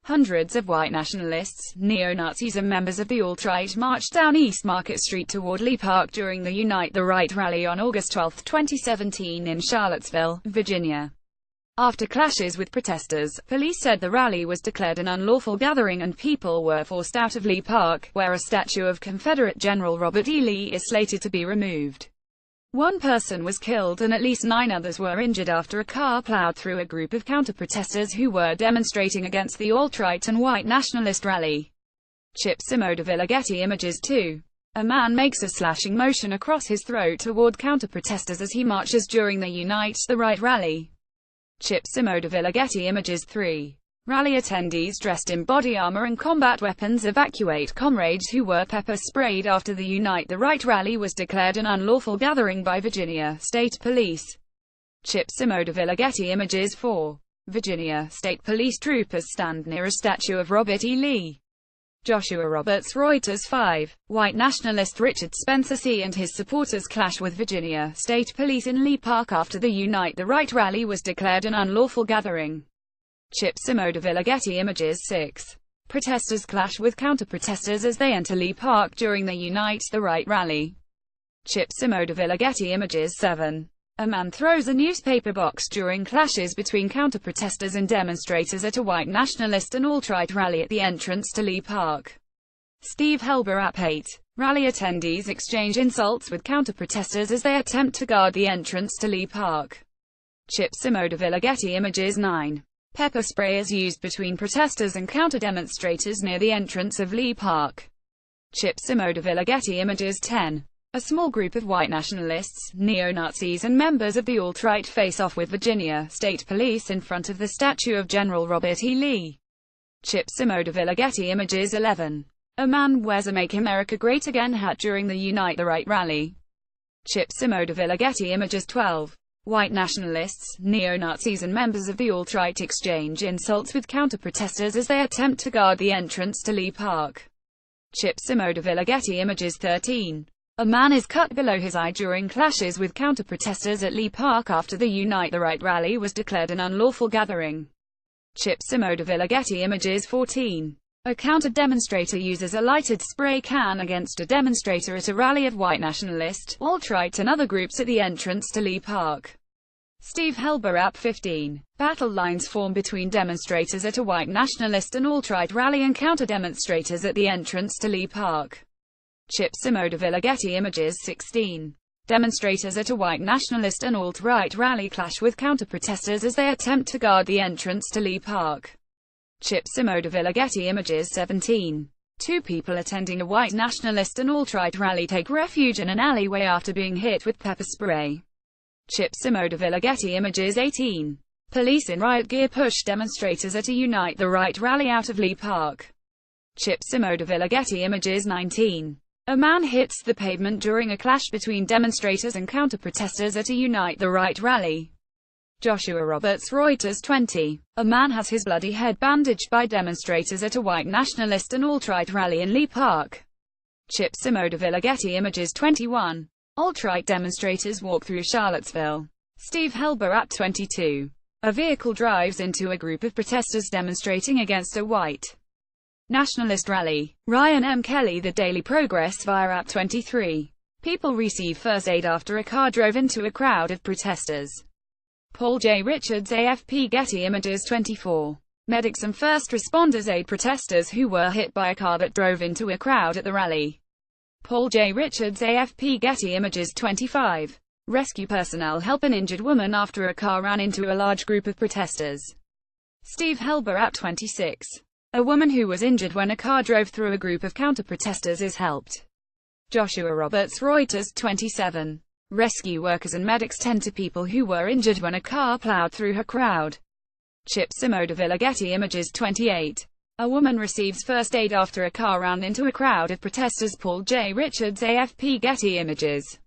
Hundreds of white nationalists, neo-Nazis and members of the alt-right marched down East Market Street toward Lee Park during the Unite the Right rally on August 12, 2017 in Charlottesville, Virginia. After clashes with protesters, police said the rally was declared an unlawful gathering and people were forced out of Lee Park, where a statue of Confederate General Robert E. Lee is slated to be removed. One person was killed and at least 9 others were injured after a car plowed through a group of counter-protesters who were demonstrating against the alt-right and white nationalist rally. Chip Simodeville. Getty Images 2. A man makes a slashing motion across his throat toward counter-protesters as he marches during the Unite the Right rally. Chip Simodeville. Getty Images 3. Rally attendees dressed in body armor and combat weapons evacuate comrades who were pepper-sprayed after the Unite the Right rally was declared an unlawful gathering by Virginia State Police. Chip Simodeville. Getty Images 4. Virginia State Police troopers stand near a statue of Robert E. Lee. Joshua Roberts. Reuters. 5. White nationalist Richard Spencer C. and his supporters clash with Virginia State Police in Lee Park after the Unite the Right rally was declared an unlawful gathering. Chip Simodeville. Getty Images 6. Protesters clash with counter-protesters as they enter Lee Park during the Unite the Right rally. Chip Simodeville. Getty Images 7. A man throws a newspaper box during clashes between counter-protesters and demonstrators at a white nationalist and alt-right rally at the entrance to Lee Park. Steve Helber. 8. Rally attendees exchange insults with counter-protesters as they attempt to guard the entrance to Lee Park. Chip Simodeville. Getty Images 9. Pepper spray is used between protesters and counter-demonstrators near the entrance of Lee Park. Chip Simodeville. Getty Images 10. A small group of white nationalists, neo-Nazis and members of the alt-right face off with Virginia State Police in front of the statue of General Robert E. Lee. Chip Simodeville. Getty Images 11. A man wears a Make America Great Again hat during the Unite the Right rally. Chip Simodeville. Getty Images 12. White nationalists, neo-Nazis and members of the alt-right exchange insults with counter-protesters as they attempt to guard the entrance to Lee Park. Chip Simodeville. Getty Images 13. A man is cut below his eye during clashes with counter-protesters at Lee Park after the Unite the Right rally was declared an unlawful gathering. Chip Simodeville. Getty Images 14. A counter-demonstrator uses a lighted spray can against a demonstrator at a rally of white nationalist, alt-right and other groups at the entrance to Lee Park. Steve Helber. 15. Battle lines form between demonstrators at a white nationalist and alt-right rally and counter-demonstrators at the entrance to Lee Park. Chip Simodeville. Getty Images 16. Demonstrators at a white nationalist and alt-right rally clash with counter-protesters as they attempt to guard the entrance to Lee Park. Chip Simodeville. Getty Images 17. 2 people attending a white nationalist and alt-right rally take refuge in an alleyway after being hit with pepper spray. Chip Simodeville. Getty Images 18. Police in riot gear push demonstrators at a Unite the Right rally out of Lee Park. Chip Simodeville. Getty Images 19. A man hits the pavement during a clash between demonstrators and counter-protesters at a Unite the Right rally. Joshua Roberts. Reuters. 20. A man has his bloody head bandaged by demonstrators at a white nationalist and alt-right rally in Lee Park. Chip Simodeville. Getty Images 21. Alt-right demonstrators walk through Charlottesville. Steve Helber. 22. A vehicle drives into a group of protesters demonstrating against a white nationalist rally. Ryan M. Kelly. The Daily Progress. Via. 23. People receive first aid after a car drove into a crowd of protesters. Paul J. Richards. AFP. Getty Images 24. Medics and first responders aid protesters who were hit by a car that drove into a crowd at the rally. Paul J. Richards. AFP. Getty Images 25. Rescue personnel help an injured woman after a car ran into a large group of protesters. Steve Helber. 26. A woman who was injured when a car drove through a group of counter-protesters is helped. Joshua Roberts. Reuters. 27. Rescue workers and medics tend to people who were injured when a car plowed through her crowd. Chip Simodeville. Getty Images 28. A woman receives first aid after a car ran into a crowd of protesters. Paul J. Richards. AFP. Getty Images